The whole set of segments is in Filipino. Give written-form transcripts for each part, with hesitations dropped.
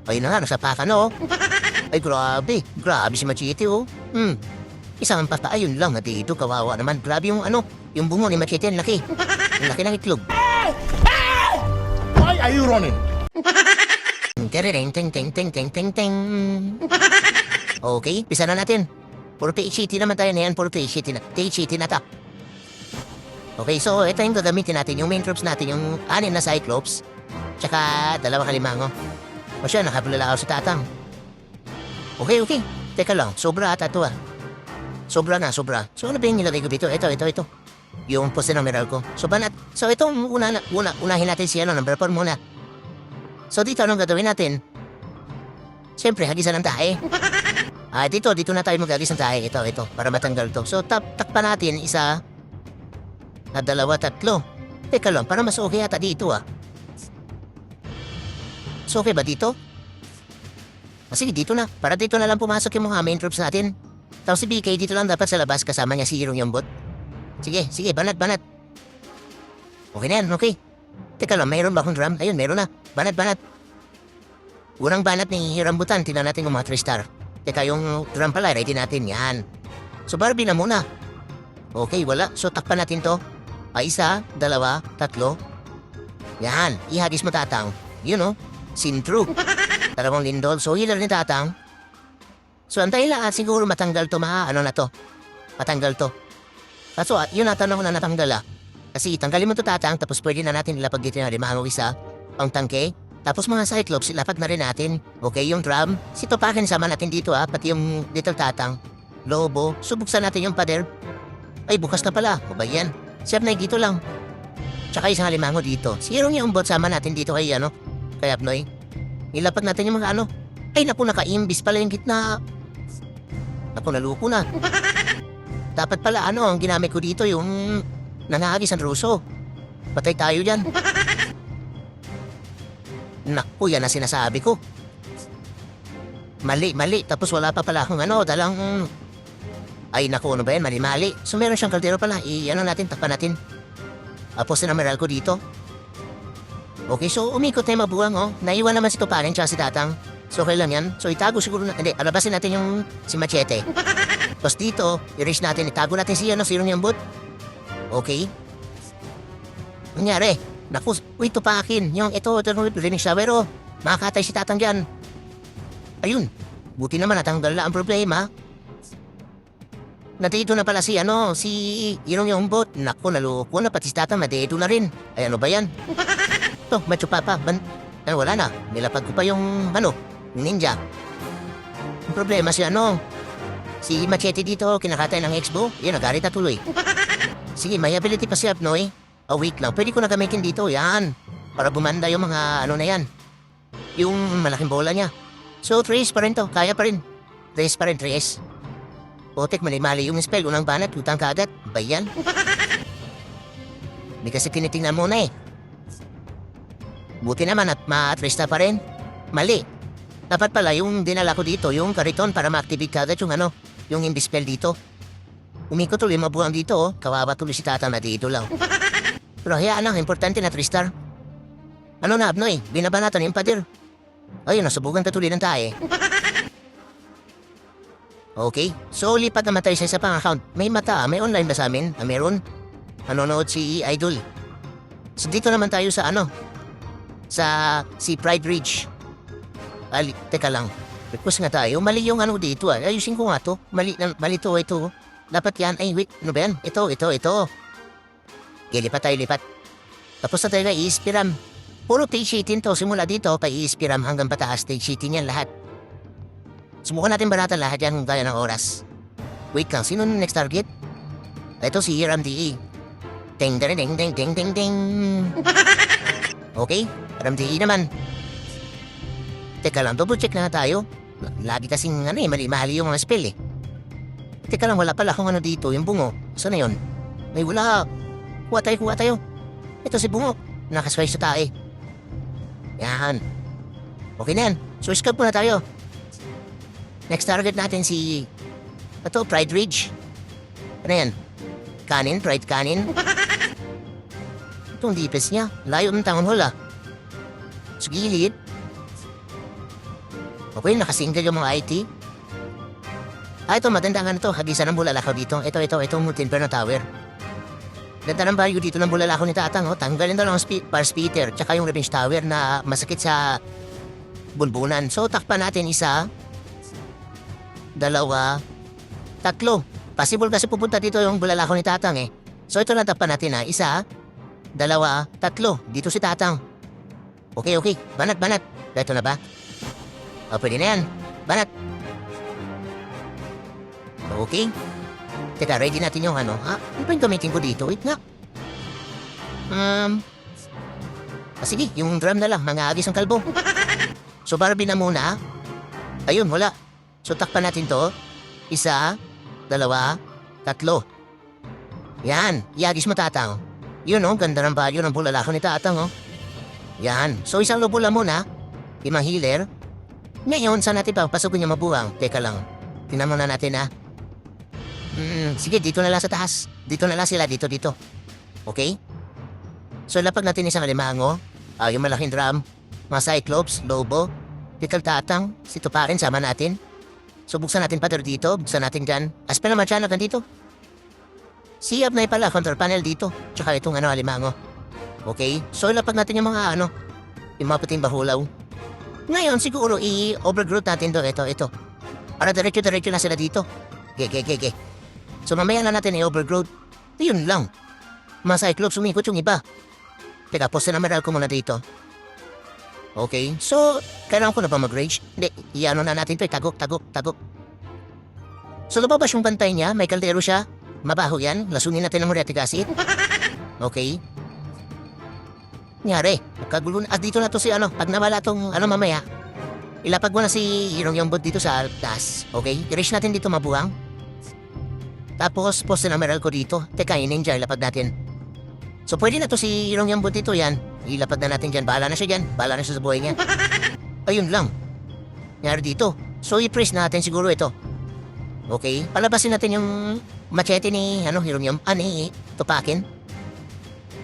Ayun na nga, nasapakan na, oh. Ay, grabe. Grabe si Machete, oh. Isang ayun lang na dito, kawawa naman. Grabe yung yung bungo ni Machete, ang laki. Ang laki ng itlog. Why are you running? Tereng, teng, teng, teng, teng, teng, teng. Okay, pisa na natin. Puro PHT naman tayo na yan. Puro PHT na ta. Okay, so ito yung gagamitin natin. Yung main troops natin, yung 6 na Cyclops. Tsaka 2 kalimango. O siya, nakapulala ako sa tatang. Okay. Teka lang, sobra ata ito, ah. Sobra. So ano ba yung nilagay ko dito? Ito. Yung poste ng Meralco. So banat. So itong unahin natin si number 4 muna. So dito, anong gagawin natin? Siyempre, hagisan ng tae. Dito na tayo mag-agis ng tae. Ito, para matanggal to. So takpan natin 1, 2, 3. Teka lang, para mas okay ata dito, ah. So okay ba dito? Sige, dito na. Para dito na lang pumasok yung mga main troops natin. Tapos si BK dito lang dapat sa labas kasama niya si Hirong Yambot. Sige, banat. Okay na yan, okay. Teka lang, mayroon ba akong drum? Ayun, mayroon na. Banat. Unang banat ni Rambutan, tingnan natin kung mga 3-star. Teka, yung drum pala, ready natin yan. So Barbie na muna. Okay, wala. So takpan natin to. 1, 2, 3. Yan, ihagis mo tatang. Yun, oh. Sintro. 2 lindol. So healer ni tatang. So antayin lang siguro matanggal to, matanggal to. Kaso yun natanong ko na natanggal, ah. Kasi tanggalin mo to tatang, tapos pwede na natin ilapag dito na limang isa, ang tangke. Tapos mga Cyclops, ilapag na rin natin. Okay, yung drum. Si Topakin sama natin dito, pati yung little tatang. Lobo, subuksan natin yung pader. Ay, bukas na pala. O ba yan? Siyap na dito lang. Tsaka isang limango dito. Si Hirong yung bot sama natin dito kay kay Apnoy. Ilapag natin yung mga Ay, naku, nakaimbis pala yung gitna. Naku, naluko na. Dapat pala ang ginamit ko dito yung nanahagis ang Ruso. Patay tayo dyan. Naku, yan na sinasabi ko. Mali. Tapos wala pa pala akong dalang... Ay, naku, ano ba yan? Mali. So meron siyang kaldero pala. Natin, takpan natin. Tapos na meral ko dito. Okay, so umikot na yung mabuwang, oh. Naiwan naman si Topakin tsaka si Tatang. So okay lang yan. So itago siguro na... Hindi, alabasin natin yung si Machete. Tapos dito, i-raise natin. Itago natin si Hirong Yambot. Okay. Nangyari. Naku, Topakin. Yung ito, rinig siya. Pero, makakatay si Tatang dyan. Ayun. Buti naman natanggal na ang problema. Natito na pala si Hirong Yambot. Naku, naluko na. Pati si Tatang natito na rin. Ay, ano ba yan? Ito, macho papa. Wala na. Nilapag ko pa yung, ninja. Ang problema si si Machete dito, kinakatay ng Expo. Yan, nagarit na tuloy. Sige, may ability pa si Apnoy. Wait lang. Pwede ko na gamitin dito. Yan. Para bumanda yung mga na yan. Yung malaking bola niya. So, 3S pa rin to. Kaya pa rin. 3S pa rin, 3S. Potek, mali yung spell. Unang banat, utang kagat. Bayan. Hindi kasi tinitingnan muna, eh. Buti naman at ma-3 pa rin. Mali. Dapat pala yung dinala ko dito, yung kariton para ma-activate kagat yung imbispell dito. Umikot tuloy mabuhang dito, oh. Kawawa tuloy si Tata na dito lang. Pero hayaan lang, importante na 3-star. Na, Apnoy? Binabanatan yung pader. Ayun, nasubukan ka tuloy ng tae. Okay, so lipat naman tayo sa isa pang account. May mata, may online ba sa amin? Meron? Nanonood si Idol. So dito naman tayo sa sa si Pride Ridge. Teka lang. Request nga tayo. Mali yung dito, ah. Ayusin ko nga to. Mali to, ito. Dapat yan. Ay, wait. Ano ba yan? Ito. Okay, lipat tayo. Tapos na tayo na i-spiram. Puro stage 18 to. Simula dito, pa i-spiram hanggang pataas. Stage 18 yan lahat. Subukan natin banatan lahat yan kung kaya ng oras. Wait lang. Sino next target? Ito si Hiram DE. Ding. Okay. Hiram DE naman. Teka lang, double check na tayo. Lagi kasing mali yung mga spell, eh. Teka lang, wala pala akong dito, yung bungo. Saan na yun? May wala. Kuha tayo. Ito si bungo. Nakasway sa tae. Yan. Okay na yan. So, scalp muna tayo. Next target natin si... Ito, Pride Ridge. Ano yan? Pride Cannon. Itong DPS niya. Layo ng Town Hall, ah. Sa gilid. Okay, nakasingle yung mga IT. Ito, maganda nga na to. Hagisan ng bulalakaw dito. Itong Tinperno Tower. Ganda ng value dito ng bulalakaw ni Tatang. Tanggalin daw lang ang power splitter tsaka yung revenge tower na masakit sa bunbunan. So, takpan natin isa, dalawa, tatlo. Possible kasi pupunta dito yung bulalakaw ni Tatang eh. So, ito lang takpan natin ha. Isa, dalawa, tatlo. Dito si Tatang. Okay. Banat. Ito na ba? Pwede na yan. Banat. Okay. Teka, ready natin yung ano, ha? Ano pa yung gamitin ko dito? Wait nga. Sige, yung drum na lang, mga agis ang kalbo. So, Barbie na muna. Ayun, wala. So, takpan natin to. Isa, dalawa, tatlo. Yan, iagis mo, Tatang. Yun, ganda ng value ng bulalakaw ni Tatang, Yan. So, isang lobo lang muna. Limang healer. Ngayon, saan natin papasukin yung mabuwang? Teka lang. Tingnan muna natin, ha? Sige, dito na lang sa taas. Dito na lang sila, dito. Okay? So, lapag natin isang alimango. Yung malaking drum. Mga Cyclops, Lobo. Little Tatang, si Tuparin, sama natin. So, buksan natin pader dito. Buksan natin dyan. Aspen naman siya, nandito. Si Abnay pala, control panel dito. Tsaka itong alimango. Okay? So, lapag natin yung mga yung mga puting bahulaw. Ngayon, siguro, i-overgrowth natin doon. Ito. Para diretso na sila dito. Okay. So, mamaya na natin i-overgrowth. Yun lang. Mga Cyclops, umikot yung iba. Teka, poste na meral ko muna dito. Okay, so, kailangan ko na ba mag-rage? Hindi, iano na natin ito, tagok. So, lumabas yung bantay niya, may kaldero siya. Mabaho yan, lasunin natin ng muriatic acid. Okay. Nyari, nagkagulo na. Dito na to si pag nawala tong mamaya. Ilapag mo na si yung bot dito sa taas. Okay, i-rage natin dito mabuhang. Tapos, poste na meral ko dito. Teka, ninja, ilapag natin. So, pwede na to si yung bot dito yan. Ilapag na natin dyan. Bahala na siya dyan. Bahala na siya sa buhay niya. Ayun lang. Nangyari dito. So, i-press natin siguro ito. Okay? Palabasin natin yung machete ni, ni Tupakin.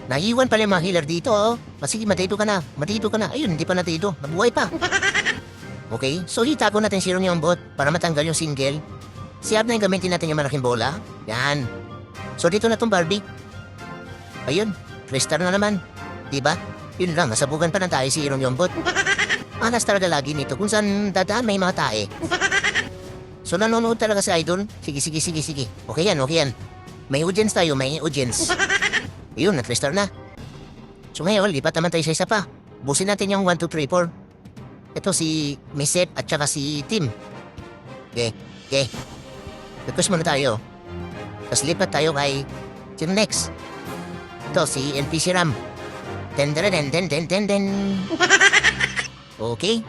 Naiwan pala yung mga healer dito, Sige, matito ka na. Ayun, hindi pa natito. Nabuhay pa. Okay? So, itago natin si yung bot para matanggal yung single. Siyab na yung gamitin natin yung malaking bola. Yan. So, dito na tong Barbie. Ayun. Restart na naman. Diba? Yun lang, nasabugan pa ng tayo si yung bot. Alas talaga lagi nito kung saan dadaan may mga tae. So, nanonood talaga si Idol. Sige. Okay yan. May audience tayo, may audience. Ayun, nat-restart na. So, ngayon, lipat naman tayo sa isa pa. Busin natin yung 1, 2, 3, 4. Ito si Miset at saka si Tim. Okay. Request muna tayo. Tapos lipat tayo kay sino next? Ito si NPC Ram. Den. Okay.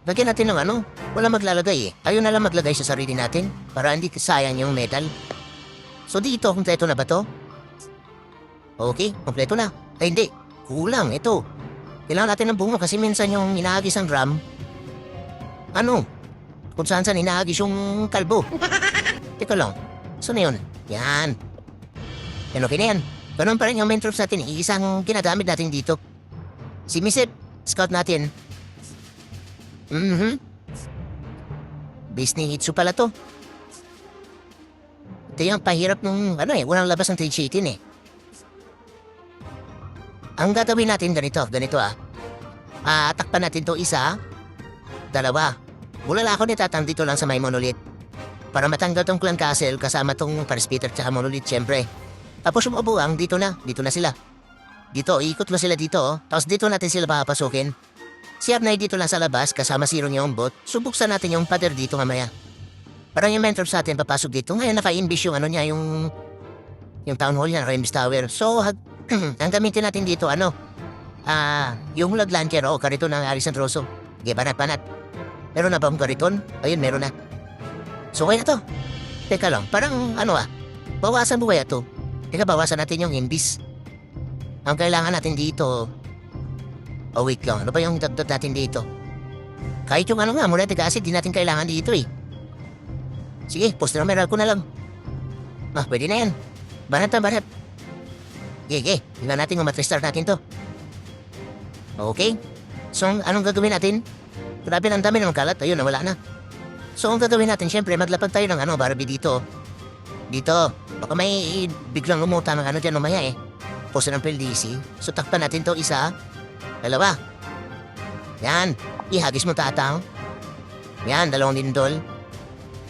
Lagyan natin ng wala maglalagay Ayaw na lang maglagay sa sarili natin para hindi sayang yung metal. So dito, kompleto na ba to? Okay, kompleto na. Ay hindi, kulang, ito. Kailangan natin ng bunga kasi minsan yung inaagis ang drum. Kung saan inaagis yung kalbo. Teka lang, so na yun? Yan. Yan, okay na yan. Ganun pa rin yung main troops natin. Isang ginagamit natin dito. Si Misep, scout natin. Base ni Hitsu pala to. Ito yung pahirap nung, walang labas ng 318 Ang gagawin natin ganito takpan natin to isa, dalawa. Bulalakaw ni Tatang dito lang sa may monolith. Para matanggal tong clan castle kasama tong Paris-Peter tsaka monolith syempre. Tapos yung abuang, dito na sila. Dito, ikot mo sila dito, Tapos dito natin sila papasukin. Si Abnay dito lang sa labas, kasama si yung bot. Subuksan natin yung pader dito mamaya. Parang yung mentors natin papasok dito. Ngayon naka-invis yung yung town hall niya, Rems Tower. So, ang gamitin natin dito, yung lag launcher, kariton ng Alison Rosso. Okay, banat. Meron na ba ang kariton? Ayun, meron na. So, kaya na to. Teka lang, parang bawasan mo kaya to? Teka, bawasan natin yung invis. Ang kailangan natin dito, wait lang, ano ba yung dagdag natin dito? Kahit yung muna acid, di natin kailangan dito Sige, post na meral ko na lang. Pwede na yan. Banat. Okay, tingnan natin kung matrestar natin to. Okay, so anong gagawin natin? Grabe, ang dami ng kalat. Ayun, nawala na. So, ang gagawin natin, syempre, maglapag tayo ng Barbie dito. Dito. Baka may biglang umuta ng dyan umaya eh. Posa ng PLDC. So, takpan natin to isa. Dalawa. Yan. Ihagis mo tatang. Yan, dalawang lindol.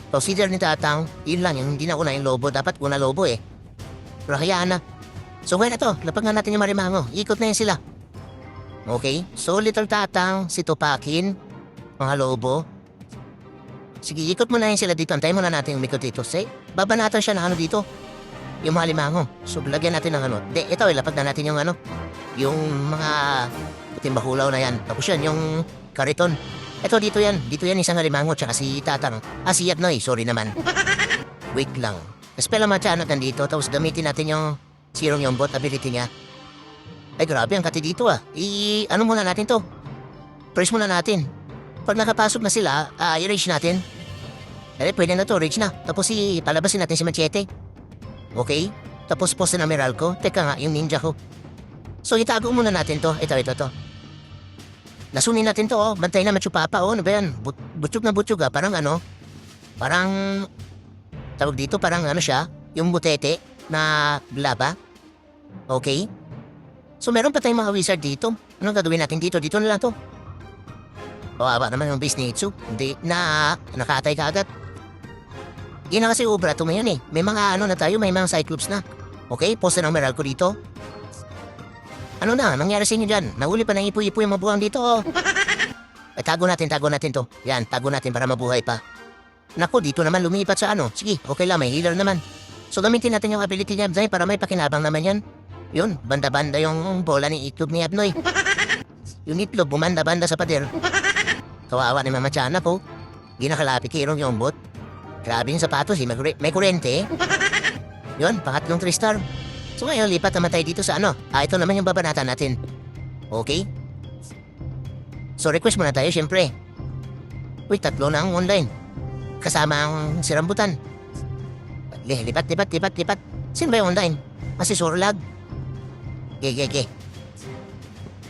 Consider ni tatang. Yun lang, yung hindi na una yung lobo. Dapat una lobo eh. Pero hayaan na. So, kaya na to. Lapag nga natin yung marimango. Ikot na yan sila. Okay? So, little tatang, si Tupakin, mga lobo. Sige, ikot mo na yan sila dito. Antayin mo na natin yung mikot dito. Say, babanatan siya ng dito. Yung mga limango. So, lagyan natin ng ito, ilapag na natin yung yung mga puting bakulaw na yan. Tapos yan, yung kariton. Ito, dito yan. Dito yan, isang limango, tsaka si tatang. Si Yatnoy, sorry naman. Wait lang. Spell ang matyanot nandito, tapos gamitin natin yung Zero yung bot ability niya. Ay, grabe, ang kati dito ano muna natin to? Press muna natin. Pag nakapasok na sila, i-rage natin. Eh, pwede na to, rage na. Tapos palabasin natin si Machete. Okay? Tapos poste na Meralco. Teka nga, yung ninja ko. So, itago muna natin to. Ito. Lasunin natin to, Bantay na Machupapa, Ano ba yan? Butsyog na butsyog, Parang Parang, tawag dito, parang siya. Yung butete na laba. Okay? So, meron pa tayong mga wizard dito. Anong gagawin natin dito? Dito na lang to. Kawawa naman yung base ni Itsu. Hindi na nakatay ka agad. Yan na kasi ubra to ngayon eh. May mga na tayo, may mga Cyclops na. Okay, poste ng Meralco dito. Ano na, nangyari sa inyo dyan? Nahuli pa ng ipo-ipo yung mabuhang dito tago natin to. Yan, tago natin para mabuhay pa. Naku, dito naman lumipat sa Sige, okay lang, may healer naman. So, gamitin natin yung ability niya para may pakinabang naman yan. Yun, banda-banda yung bola ni itlog ni Abnoy. Yung itlog, bumanda-banda sa pader. Kawawa ni Mama Tiana po. Di nakalapit kirong yung bot. Grabe yung sapatos may kurente. Yun, pangatlong 3-star. So ngayon, lipat naman tayo dito sa ito naman yung babanatan natin. Okay? So request muna tayo, syempre. Uy, 3 na ang online. Kasama ang si Rambutan. Lipat. Sino ba yung online? Si Sorlag. Ge.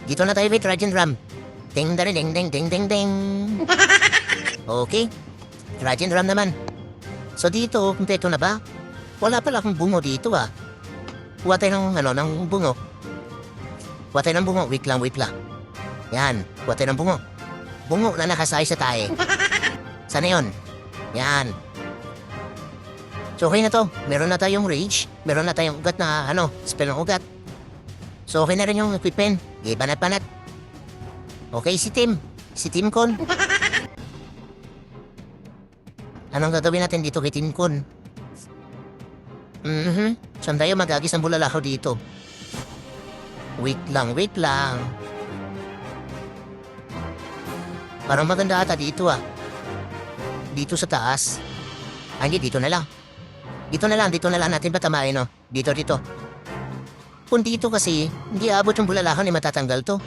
Dito na tayo with Trajan Ram. Ding. Okay. Trajan Ram naman. So dito, kumpleto na ba? Wala pala akong bungo dito Kuha tayo ng bungo. Kuha tayo ng bungo. Wait lang. Yan. Kuha tayo ng bungo. Bungo na nakasay sa tae. Sana yun? Yan. So okay na to. Meron na tayong rage. Meron na tayong ugat na spell ng ugat. So okay na rin yung equipment. Banat. Okay, si Tim Con. Anong gagawin natin dito kay Tim Con? Saan tayo magagis ng bulalakaw dito? Wait lang. Parang maganda ata dito Dito sa taas. Hindi, dito na lang. Dito na lang natin patamain Dito. Kung dito kasi, hindi abot yung bulalakaw ni matatanggal to.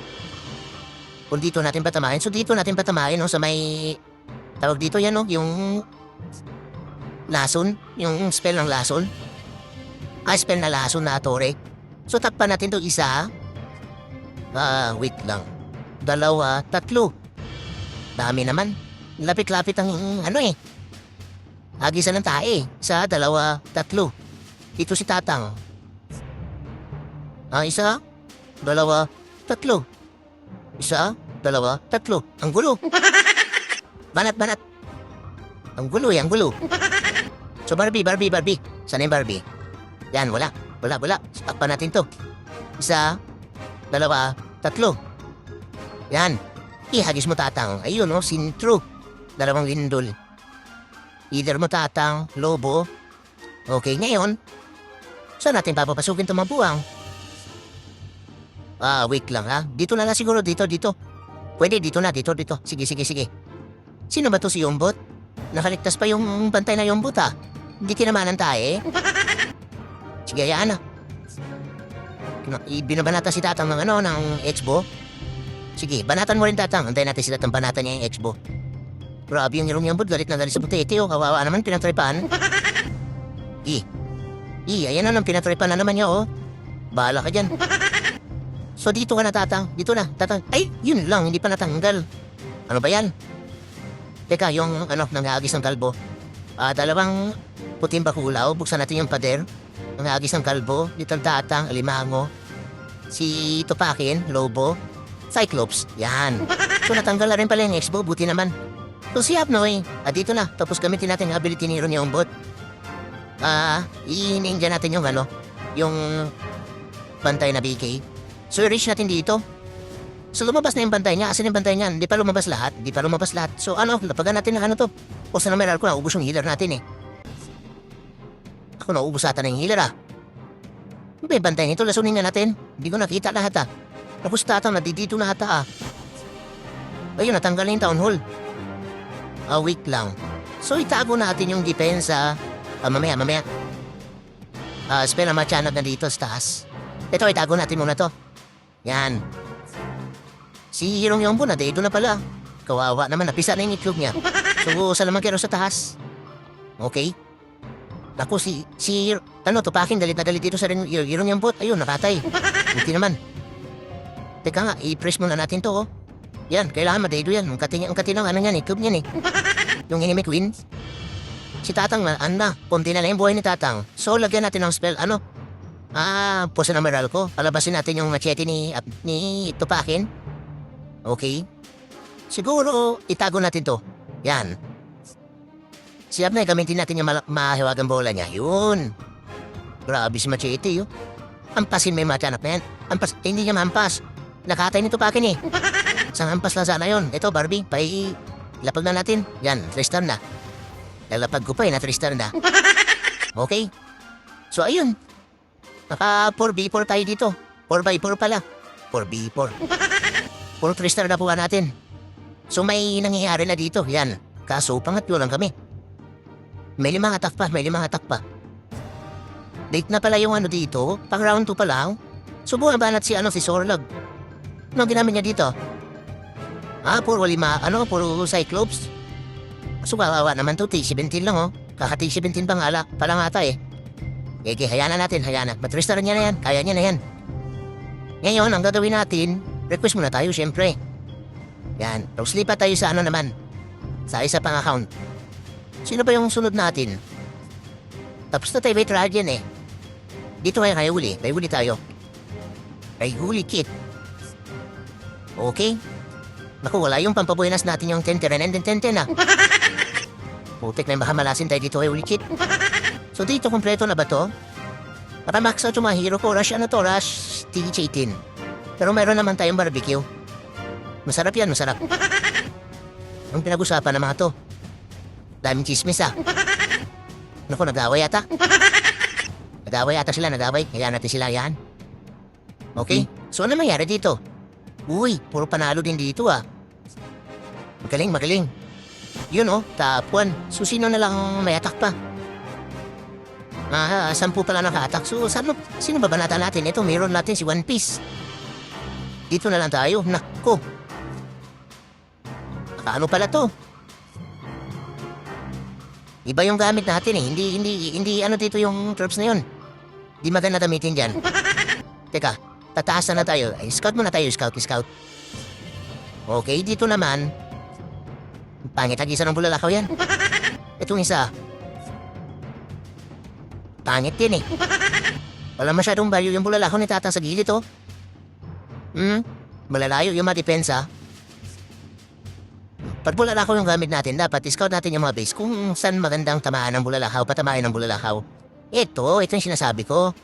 Kung dito natin patamain, so dito natin patamain sa may, tawag dito yan yung lason, yung spell ng lason. Spell na lason na torre. So takpan natin to isa. Wait lang. 2, 3. Dami naman. Lapit-lapit ang Agisan ng tae. 1, 2, 3. Dito si tatang. 1, 2, 3. 1, 2, 3. Ang gulo. Banat. Ang gulo. So Barbie. Sana yung Barbie? Yan, wala. Takpan natin to. 1, 2, 3. Yan. Ihagis mo tatang. Ayun sintro. 2 lindol. Either mo tatang, lobo. Okay, ngayon. Saan natin papapasukin itong mabuang? Wait lang Dito na siguro, dito. Pwede, dito na. Sige. Sino ba to si Yombot? Nakaligtas pa yung bantay na Yombot Hindi tinamanan tayo Sige, yan Binabanata si tatang ng expo. Sige, banatan mo rin tatang. Antayin natin si tatang banatan niya yung expo. Grabe yung Yombot, galit na galit sa butete Kawawa naman, pinatripan. Ayan na, pinatripan na naman niya Bahala ka dyan. So dito ka na tatang. Dito na, tatang. Ay, yun lang, hindi pa natanggal. Ano ba yan? Teka, yung ano, nangagis ng kalbo. Dalawang puting bakulaw. Buksan natin yung pader. Nangagis ng kalbo. Little Tatang, Alimango. Si Tupakin, Lobo. Cyclops. Yan. So natanggal na rin pala yung Expo. Buti naman. So si Apnoy. Dito na. Tapos gamitin natin yung ability ni Ron yung bot. I-ninja natin yung ano. Yung bantay na BK. So i-reach natin dito. So lumabas na yung bantay niya. Asan yung bantay niya? Hindi pa lumabas lahat. So ano, lapagan natin na ano to. O sa numeral ko, naubos yung healer natin eh. Ako naubos ata na yung healer ah. Ano ba yung bantay nito? Lasunin nga natin. Hindi ko nakita lahat ah. Tapos tatang nadidito na ata ah. Ayun, natanggal na yung town hall. Wait lang. So itago natin yung depensa. Mamaya. Spell na machanag na dito sa taas. Ito, itago natin muna to. Yan. Si Hirong Yombo na dito na pala. Kawawa naman, napisa na yung itlog niya. So, sa naman kero sa taas. Okay. Naku, Tupakin, dalit na dalit dito sa Hirong Yombo. Ayun, nakatay. Buti naman. Teka nga, i-press muna natin to, oh. Yan, kailangan madaido yan. Ang katinang ano yan, itlog niyan eh. Yung enemy queen. Si Tatang, konti na lang yung buhay ni Tatang. So, lagyan natin ng spell, puso na meral ko. Palabasin natin yung machete ni Tupakin. Okay. Siguro, itago natin to. Yan. Si Abnay, gamitin natin yung mahiwagang bola niya. Yun. Grabe si Machete, yun. Ampasin may machanap na yan. Hindi niya maampas. Nakatay ni Tupakin eh. Sang ampas lang sana yun. Ito, Barbie, lapag na natin. Yan, 3-star na. Lalapag ko pa na 3-star na. Okay. So, ayun. Naka 4v4 tayo dito. 4x4 pala. 4v4. Puro 3-star na buwan natin. So may nangyayari na dito. Yan. Kaso pangatlo lang kami. May 5 attack pa. Late na pala yung ano dito. Pang round 2 pa lang. So bumabanat si Sorlog. Ano ginamit niya dito? Puro 5. Puro Cyclops. So kawawa naman to. T17 lang oh. Kaka T17 pala nga ata eh. Okay, hayaan na natin. Mat-3-star niya na yan. Kaya niya na yan. Ngayon, ang gagawin natin, request muna tayo, syempre. Yan. Tapos lipat tayo sa ano naman. Sa isa pang account. Sino ba yung sunod natin? Tapos na tayo may trial yan eh. Dito kaya huli. May huli tayo. May huli kit. Okay. Naku, wala yung pampabuenas natin yung 10-10 and 10-10 ah. Putik na yung baka malasin tayo dito kay huli kit. So dito, kompleto na ba to? Para max out yung mga hero ko. Rush TH18. Pero meron naman tayong barbecue. Masarap yan, masarap. Ang pinag-usapan ng mga to. Daming chismis ah. Naku, nag-away yata. Nag-away. Kaya natin sila yan. Okay, so ano nangyari dito? Uy, puro panalo din dito ah. Magaling. Yun oh, top 1. So sino na lang may attack pa? 10 pala naka-attack. So sino ba banata natin? Ito, meron natin si One Piece. Dito na lang tayo. Nako. Ano pala to? Iba yung gamit natin eh. Hindi dito yung troops na yun. Di maganda gamitin dyan. Teka, tataasan na tayo. Scout muna tayo, scout. Okay, dito naman. Pangit agisa ng bulalakaw yan. Itong isa. Pangit din eh. Wala masyadong value yung bulalakaw ni Tatang sa gilid oh. Malalayo yung mga depensa. Pag bulalakaw yung gamit natin, dapat scout natin yung mga base kung saan magandang tamaan ng bulalakaw, patamain ng bulalakaw. Ito yung sinasabi ko.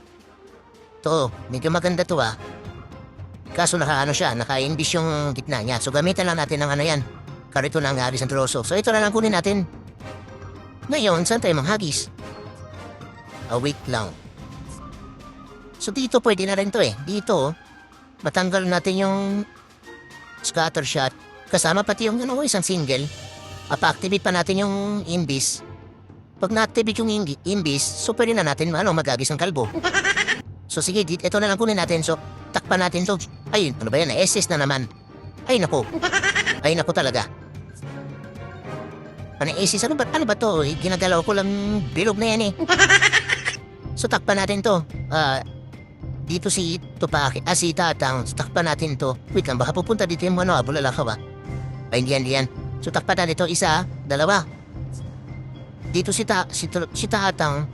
Ito, medyo maganda to ah. Kaso naka-invis yung gitna niya. So gamitan lang natin ng ano yan. Karito ng Haris ng Troso. So ito na lang kunin natin. Ngayon, saan tayo manghagis? Wait lang. So dito pwede na rin to eh. Dito, matanggal natin yung scatter shot. Kasama pati yung isang single. Pa-activate pa natin yung imbis. Pag na-activate yung imbis, so pwede na natin magagis ng kalbo. So sige, ito na lang kunin natin. So takpan natin to. Ay, ano ba yan? SS na naman. Ay naku. Ay naku talaga. Ano SS? Ano ba to? Ginagalaw ko lang bilog na yan eh. So takpan natin to. Dito si Tupakin, si Tatang. Takpan natin to. Wait lang, baka pupunta dito yung bulalakaw ba? Ay, hindi yan. So, takpan na dito. Isa, dalawa. Dito si Tatang.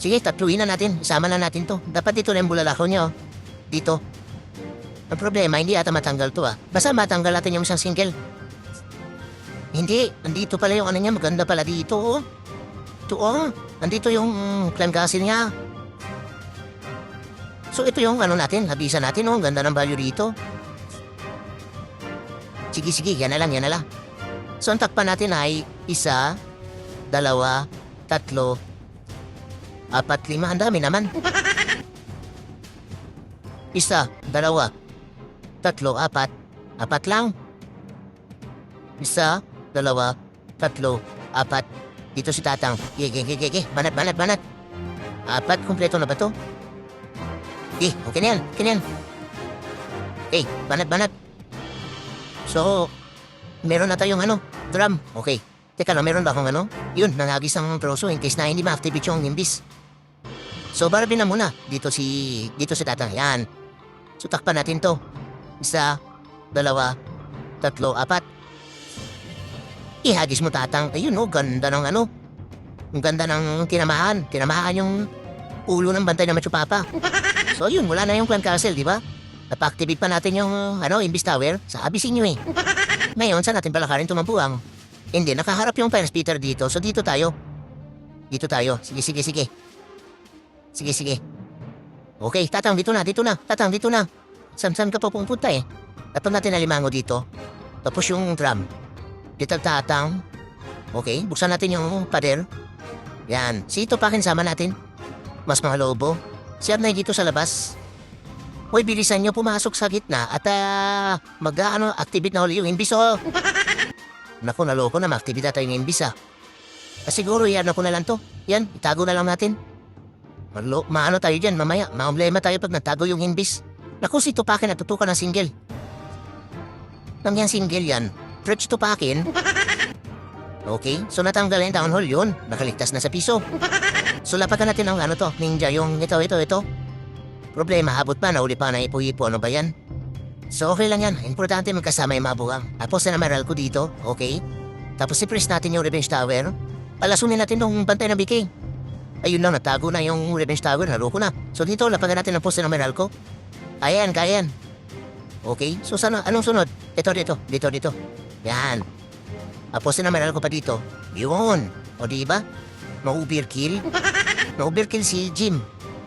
Sige, tatluin na natin. Isama na natin to. Dapat dito na yung bulalakaw niya, oh. Dito. Ang problema, hindi ata matanggal to, ah. Basta matanggal natin yung isang single. Hindi. Andito pala yung ano niya. Maganda pala dito, oh. Ito, oh. Andito yung clan castle niya. So, ito yung ano natin. Habisan natin, oh. Ang ganda ng value dito. Sige. Yan na lang. So, ang takpan natin ay isa, dalawa, tatlo, apat, lima. Ang dami naman. Isa, dalawa, tatlo, apat. Apat lang. Isa, dalawa, tatlo, apat. Dito si Tatang. Gege. Banat. Apat, kumpleto na ba to? Okay na yan. Banat. So, meron na tayong drum. Okay. Teka lang, meron ba akong Yun, nangagis ang troso in case na hindi ma-activate yung nimbis. So, barabin na muna. Dito si Tatang. Yan. So, takpan natin to. Isa, dalawa, tatlo, apat. Ihagis mo, Tatang. Ayun, ganda ng Ang ganda ng tinamahan. Tinamahan yung ulo ng bantay na Machu Papa. So, yun, wala na yung clan castle, di ba? Napa-activate pa natin yung Imbis Tower sa Abysinio eh. Ngayon, saan natin palakarin tumampuang? Hindi, nakaharap yung fire spitter dito. So, dito tayo. Sige. Okay, Tatang, dito na. Tatang, dito na. Saan ka pa pupunta eh? Dapat natin alimango dito. Tapos yung drum. Dito, Tatang. Okay, buksan natin yung pader. Yan. Sito pakin sama natin. Mas mga lobo. Si Arnay dito sa labas. Hoy, bilisan nyo pumasok sa gitna at activate na ulit yung imbis, oh. Naku, naloko na, ma-activate na tayo yung imbis, ah. Siguro, yan ako na lang to. Yan, itago na lang natin. Maano tayo dyan, mamaya. Maumblema tayo pag natago yung imbis. Naku, si Tupakin natutukan ng single. Nang yan single yan, French Tupakin. Okay, so natanggal yung down hole yun. Nakaligtas na sa piso. So, lapatan natin ang ninja, yung ito. Problema, habot pa, nauli pa na ipo-ipo, ano ba yan? So, okay lang yan. Importante magkasama yung mabugang. Tapos na meral ko dito, okay? Tapos i-press natin yung Revenge Tower. Palasunin natin yung bantay ng BK. Ayun lang, natago na yung Revenge Tower, naloko na. So, dito, lapagan natin ang poste ng meral ko. Kaya yan. Okay, so anong sunod? Dito. Yan. Tapos na meral ko pa dito. Yun. O, diba? Ma-overkill. Ma-overkill si Jim.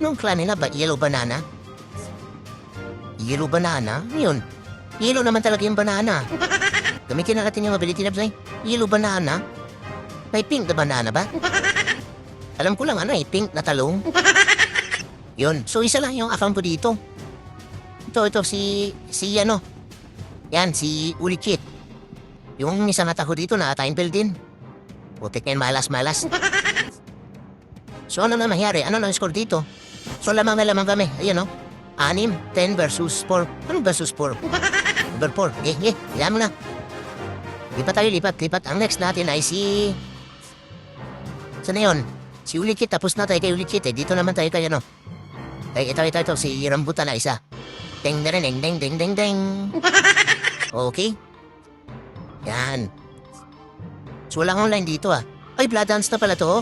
Nung clan nila ba, yellow banana? Yellow banana? Yun. Yellow naman talaga yung banana. Gamitin na natin yung ability na Bzay. Yellow banana? May pink na banana ba? Alam ko lang pink na talong. Yun. So, isa lang yung account ko dito. Ito, si Yan, si Ulikit. Yung isang atako dito na time bell din. Putik na yun, malas. So, ano na nangyari? Ano na score dito? So, lamang kami. Ayan, 6, 10 versus 4. Ano versus 4? Over 4. Ilan mo na. Lipat. Ang next natin ay si... Saan na yun? Si Ulikit. Tapos na tayo kay Ulikit eh. Dito naman tayo kay Ito. Si Rambutan na isa. Ding. Okay. Yan. So, walang online dito ah. Ay, blood dance na pala to.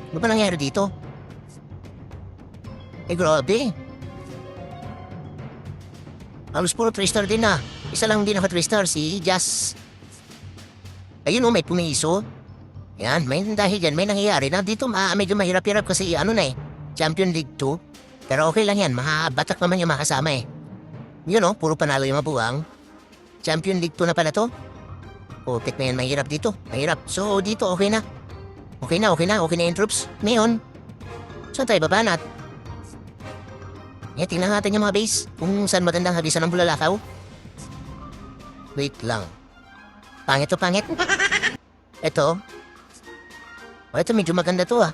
Ano ba nangyari dito? Grabe. Halos puro 3-star din na. Isa lang hindi naka 3-star, si Jazz. Ayun may pumiso. Yan, dahil dyan, may nangyayari na dito medyo mahirap-hirap kasi Champion League 2. Pero okay lang yan, batak naman yung makasama eh. Yun puro panalo yung mabuang. Champion League 2 na pala to. Putik na yan, mahirap dito. Mahirap. So, dito okay na. Okay na yung troops. Ngayon, saan tayo babanat? Tingnan natin yung mga base. Kung saan magandang habisan ng bulalakaw. Wait lang. Pangit. Ito. Ito medyo maganda to ah.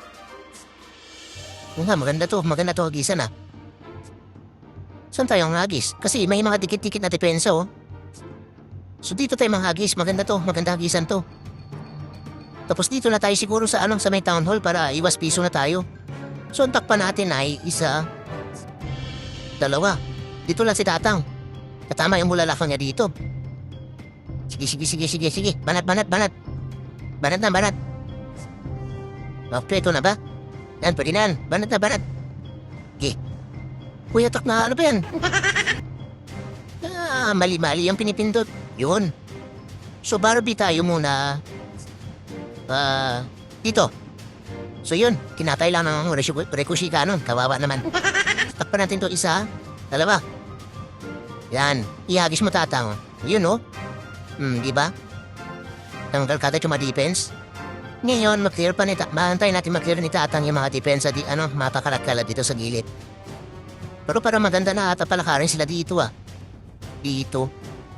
Maganda to hagisan ah. Saan tayo ang hagis? Kasi may mga dikit-dikit na depensa oh. So dito tayo mga hagis. Maganda hagisan to. Tapos dito na tayo siguro sa may town hall para iwas piso na tayo. So ang takpan natin ay isa, dalawa. Dito lang si Tatang. Tatama yung bulalakaw niya dito. Sige. Banat. Banat na, banat. Okay, ito na ba? Yan, pwede na yan. Banat na, banat. Okay. Kuya, tak na, ano ba yan? Mali-mali yung pinipindot. Yun. So, Barbie tayo muna. Dito. So, yun. Kinatay lang ng rekushika nun. Kawawa naman. Takpan natin to isa. Dalawa. Yan. Ihagis mo tatang. Yun, no? Di ba? Tanggal kada yung mga defense. Ngayon, maklear pa ni maantay natin maklear ni tatang yung mga defense di mapakalat-kalat dito sa gilid. Pero para maganda na ata palakarin sila dito Dito.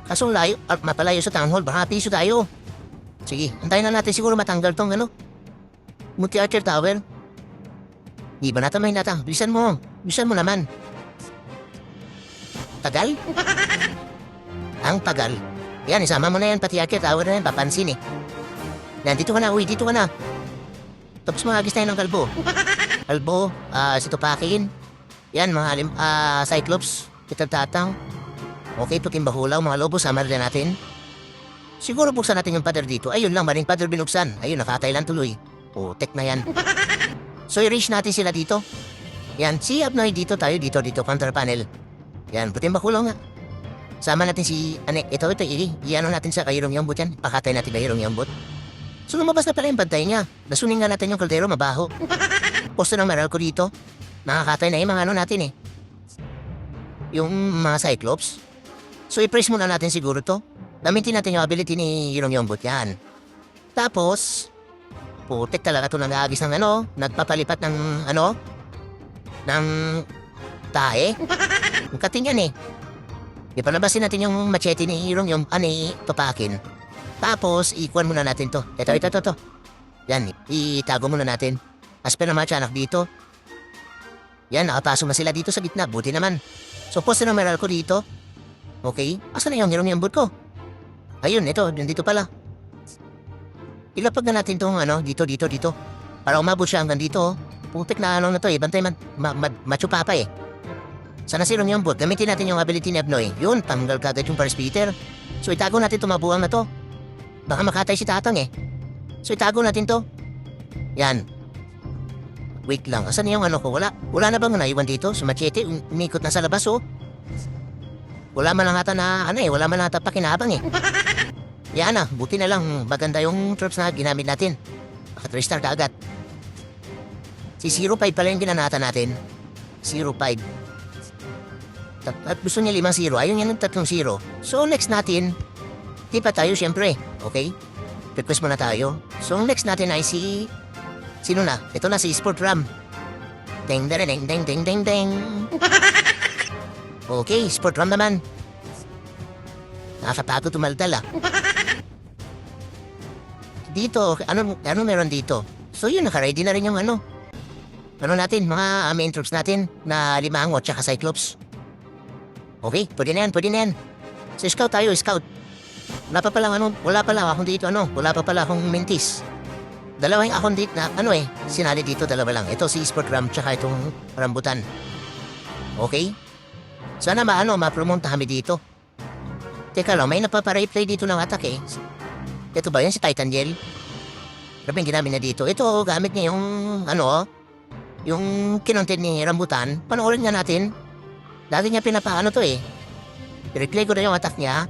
Kaso layo, mapalayo sa town hall, baka piso tayo. Sige, antayin na natin siguro matanggal tong multi-archer tower. Di ba natin mahinatang? Bilisan mo naman. Tagal? Ang tagal. Yan, isama mo na yan, pati archer tower na yan, papansin Nandito ka na, dito ka na. Tapos magagis tayo ng kalbo. Kalbo, si Tupakin. Yan, mga Cyclops, Kitatang. Okay, puting bahulaw, mga lobo, sama rin natin. Siguro buksan natin yung pader dito. Ayun lang, maring pader binuksan. Ayun, nakatay lang tuloy. Tek na yan. So, i-reach natin sila dito. Yan, si Abnoy dito tayo, dito, counter panel. Yan, puting bahulaw nga. Sama natin si Anek. Ito, i-ano natin sa Kairong Yombot yan. Pakatay natin Kairong Yombot. So, lumabas na pala yung bantay niya. Lasunin nga natin yung kaldero, mabaho. Posto ng maral ko dito. Nakakatay na yung mga natin Yung mga Cyclops. So, i-press muna natin siguro to. Gamitin natin yung ability ni Hirong Yombot yan. Tapos, putik talaga ito nag-aagis ng nagpapalipat ng ng tae. Ang kating yan Ipalabasin natin yung machete ni Hirong Tupakin. Tapos, ikuan muna natin to. Ito. Yan, itago muna natin. Aspen na mga tiyanak dito. Yan, nakapasok na sila dito sa gitna. Buti naman. So, poste ng meral ko dito. Okay. Asan na yung Hirong Yombot ko? Ayun, ito. Dito pala. Ilapag na natin tong dito. Para umabot siya hanggang dito. Putik na na to Bantay machupapa Sana si Hirong Yombot. Gamitin natin yung ability ni Abnoy. Yun, tanggal kagad yung Paris Peter. So, itago natin itong mabuang na to. Baka makatay si tatang So, itago natin to. Yan. Wait lang. Asan yung ko? Wala na bang naiwan dito? Sa machete, umikot na sa labas Wala man lang ata na, wala man lang ata pakinabang Yan buti na lang. Maganda yung troops na ginamit natin. Baka 3-star ka agad. Si 05 pala yung ginanata natin. 05. At gusto niya 5-0. Ayaw niya ng 3-0. So, next natin, di pa tayo siyempre. Okay? Request muna tayo. So, next natin ay sino na? Ito na si Sport Ram. Ding. Okay, Sport Ram naman. Nakakapagod tumaldal Dito, ano meron dito? So yun, naka-ready na rin yung natin, mga main troops natin na Limango at saka Cyclops. Okay, pwede na yan. So scout tayo, scout. Wala pa pala akong dito, wala pa pala akong mentis. Dalawa yung akong dito na, sinali dito, dalawa lang. Ito si Sport Ram, tsaka itong rambutan. Okay? Sana ma-promote kami dito. Teka lang, may napapareplay dito ng attack Ito ba yan, si Titan Yell? Grabe yung ginamit na dito. Ito, gamit niya yung, yung kinontent ni Rambutan. Panoorin nga natin. Dati niya pinapaano to I-replay ko na yung attack niya.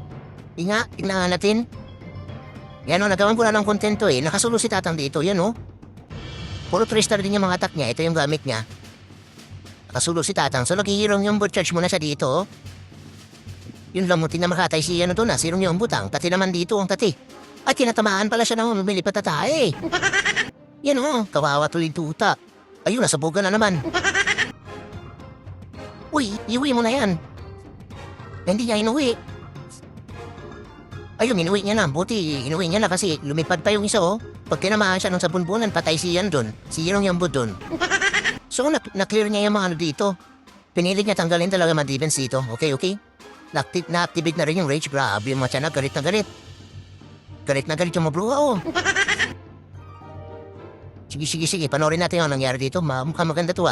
Tingnan natin. Yan nagawan ko na ng content to Nakasulo si tatang dito, yan Puro 3-star din yung mga attack niya. Ito yung gamit niya. Nakasulo si tatang. So, naghihirong yung boot charge muna siya dito. Yun lang muti na makatay si doon si Hirong Yombot Tati naman dito ang tati. At kinatamaan pala siya ng lumilipat na tae. Yan kawawa tuloy tuta. Ayun, nasabugan na naman. Uy, iuwi mo na yan. Hindi niya inuwi. Ayun, inuwi niya na. Buti, inuwi niya na kasi lumipad pa yung isa Pag tinamaan siya nung sa bunbunan, patay si doon. Si Hirong Yombot doon. So, na-clear niya yung mga dito. Pinilit niya tanggalin talaga mga defense dito. Okay. Na-activate na rin yung rage. Grabe yung mga tiyanak. Galit na galit. Galit na galit yung mga bruha Sige. Panoorin natin yung nangyari dito. Mukhang maganda to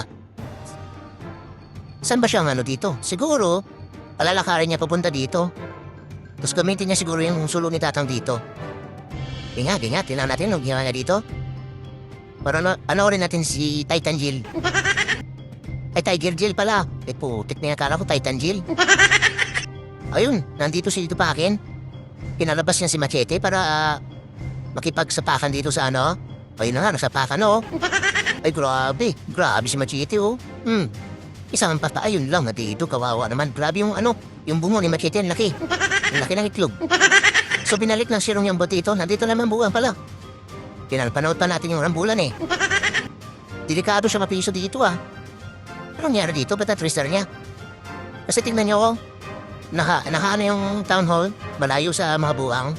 Saan ba siya dito? Siguro, Palalakarin niya papunta dito. Tapos gamitin niya siguro yung sulo ni tatang dito. Ganyan, tingnan natin ang ginawa niya dito. Para rin natin si Titan Jill. Ay, Tiger Jill pala. Putik na yung akala ko Titan Jill. Ayun, nandito si dito pa akin. Pinalabas niya si Machete para makipagsapakan dito sa ano. Ayun na nga, nasapakan oh. Ay, grabe si Machete oh. Isang pasta, ayun lang na dito, kawawa naman. Grabe yung yung bungo ni Machete, ang laki. Ang laki ng itlog. So binalik ng sirong yung botito, nandito naman buwan pala. Pinapanood pa natin yung rambulan eh. Delikado siya mapiso dito ah. Anong nangyari dito? Ba't na-trister niya? Kasi tingnan niyo ko. Naka yung town hall, malayo sa mga buwang.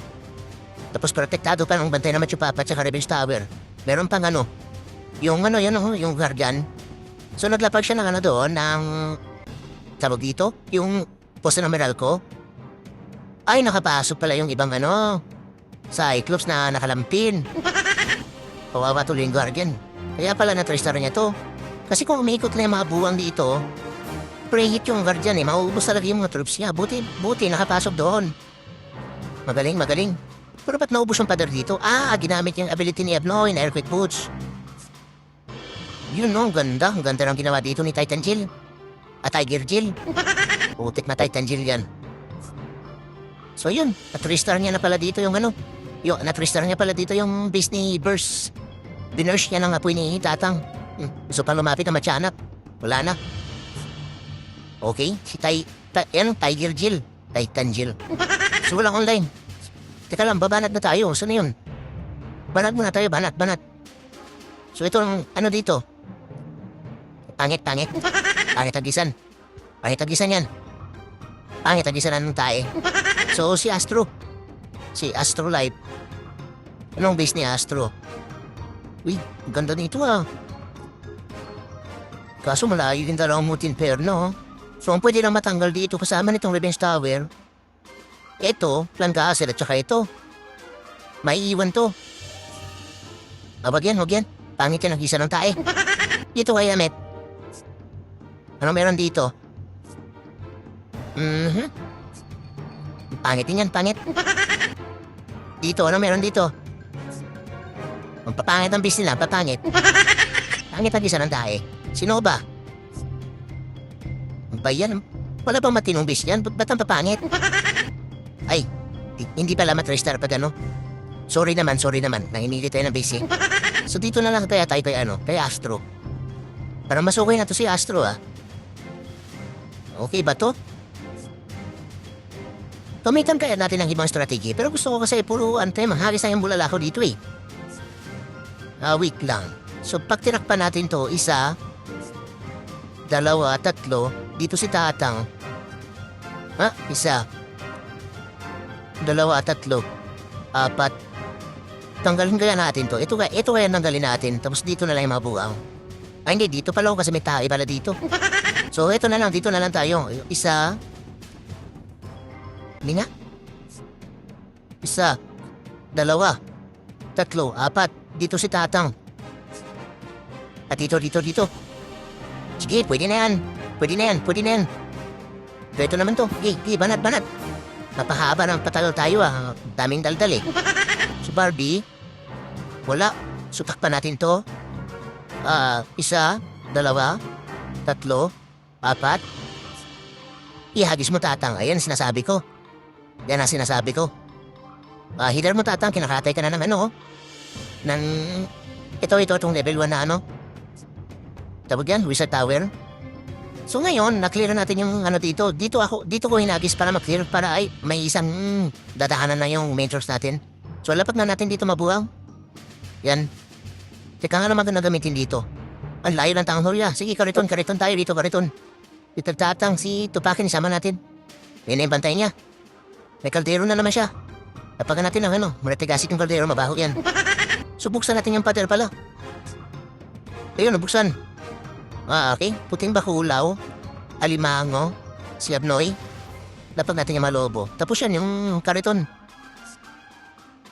Tapos protektado pa ng bantay na Machupapa at saka Revenge Tower. Meron pang yung guardian. So naglapag siya ng doon, ng tawag dito, yung poste ng Meralco. Ay, nakapasok pala yung ibang Cyclops na nakalampin. Kawawa tuloy yung guardian. Kaya pala na-trister niya to. Kasi kung umiikot na yung mga buwang dito, pre-hit yung guardian eh, mauubos talaga yung mga troops niya. Buti, nakapasok doon. Magaling. Pero ba't naubos yung pader dito? Ginamit yung ability ni Abno, yung Earthquake Boots. Yun no, ang ganda ng ginawa dito ni Titan Jill. Tiger Jill. Putik na Titan Jill yan. So yun, na-trister niya na pala dito yung na-trister niya pala dito yung base ni Burst. Binurst niya ng apoy ni Tatang. Gusto pa lumapit na matyanak. Wala na. Okay, si Tiger Jill. Titan Jill. So walang online. Teka lang, babanat na tayo. Saan na yun? Banat muna tayo, banat. So ito dito. Pangit. Pangit agisan yan. Pangit agisan ng tae. So si Astro Life. Anong base ni Astro? Uy, ganda nito ah. Kaso malayo din dalawang mutin pair, no? So ang pwede lang matanggal dito kasama nitong Revenge Tower. Ito, Plan Castle at saka ito. Maiiwan to. Wag yan. Pangit yan ang isa ng tae. Dito kaya, Met. Ano meron dito? Pangit din yan, pangit. Dito, ano meron dito? Magpapangit ang bis nila, papangit. Pangit ang isa ng tae. Sino ba? Ba yan? Wala bang matinong bis yan? Ba't ang papangit? Ay, hindi pala matristar pag Sorry naman. Nanginili tayo ng base eh. So dito na lang tayo kay Astro. Para masukay na to si Astro ah. Okay ba to? Tumitan kaya natin ang ibang strategy, pero gusto ko kasi puro mahagis na yung bulala ko dito eh. Wait lang. So pag tinakpan natin to, 1, 2, 3, dito si Tatang. 1, 2, 3, 4. Tanggalin kaya natin to. Ito kaya tanggalin natin, tapos dito na lang yung mabuang. Ay hindi, dito pala kasi may tae pala dito. So dito na lang tayo. 1, hindi nga. 1, 2, 3, 4. Dito si Tatang. At dito. Sige, pwede na yan. So ito naman to. Sige, banat. Napahaba ng patagal tayo ah. Daming daldal eh. So Barbie, wala. So takpan natin to. 1, 2, 3, 4. Ihagis mo Tatang. Ayan sinasabi ko. Yan ang sinasabi ko. Healer mo Tatang, kinakatay ka na ng itong level 1 na tawag yan, Wizard Tower. So ngayon, na-clear natin yung dito. Dito ko hinagis para ma-clear para ay may isang dadahanan na yung main source natin. So lapat na natin dito mabuang. Yan. Teka nga naman na gamitin dito. Ang layo ng Town Hall ya. Sige, kariton tayo dito, kariton. Dito Tatang, si Tupakin, isama natin. Yan yung bantay niya. May kaldero na naman siya. Napagan natin ang maratigasik yung kaldero, mabaho yan. So buksan natin yung pader pala. Ayun, nabuksan. Okay. Puting bakulaw, alimango, si Abnoy. Lapag natin yung malobo. Tapos yan, yung kariton.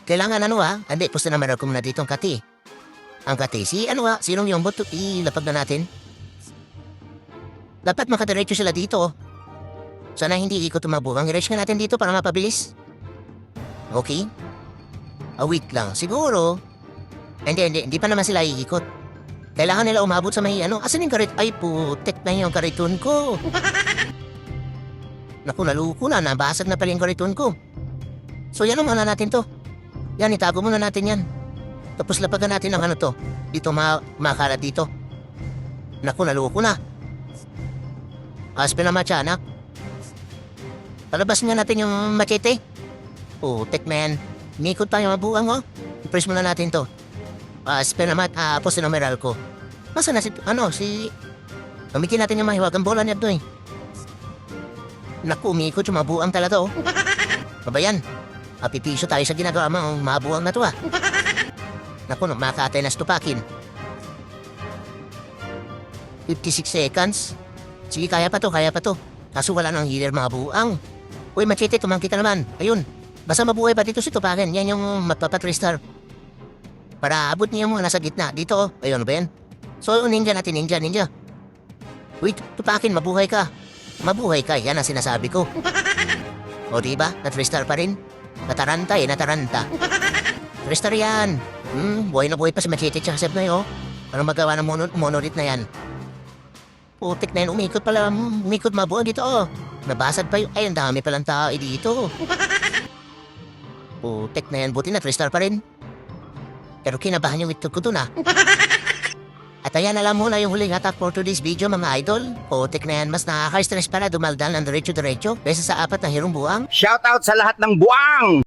Kailangan hindi, pusta naman ako muna dito ang kati. Ang kati, sinong yung bot, ilapag na natin. Dapat makadiretso sila dito. Sana hindi ikot tumabuang. I-reach nga natin dito para mapabilis. Okay? Wait lang. Siguro. Hindi pa naman sila iikot. Kailangan nila umabot sa may ano. Asan yung karit? Ay, putek na yung kariton ko. Naku, naluko na. Nabasag na pala yung kariton ko. So, yan muna natin to. Yan, itago muna natin yan. Tapos lapagan natin ang ano to. Dito makalat dito. Naku, naluko na. Aspen na matyanak. Palabas nga natin yung machete. Putek na yan. Nikot tayo mabuang oh. I-press muna natin to. Aspen na poste numeral ko. Masa na si... Gamitin natin yung mahiwagang bola niya to eh. Naku, umikot yung mabuang talaga oh. Babayan. Pipiso tayo sa ginagawa mo. Mabuang na to ah. Naku, makakatay na stupakin. 56 seconds. Sige, kaya pa to. Kaso wala nang healer mabuang. Uy, machete, tumangki ka naman. Ayun. Basta mabuhay pa dito si Tupakin. Yan yung magpapatristar. Para abot niya mo nasa gitna. Dito oh. Ayun ba yan? So, ninja natin. Ninja. Uy, Tupakin, mabuhay ka. Mabuhay ka. Yan ang sinasabi ko. O diba? Natristar pa rin. Nataranta. Tristar yan. Buhay na buhay pa si Machete tsaka Seb na yun. Ano magawa ng monolith na yan? Putik na yan. Umikot pala. Umikot mabuhay dito oh. Nabasag pa yun. Ay, ang dami palang tao dito. Putik na yan. Buti na Tristar pa rin. Pero kinabahan yung itlog ko dun ah. At ayan, alam mo na yung huling attack for today's video mga idol. Putik na yan. Mas nakaka-stress pala dumaldal ng diretso-diretso kaysa sa 4 na hirong buwang. Shoutout sa lahat ng buwang!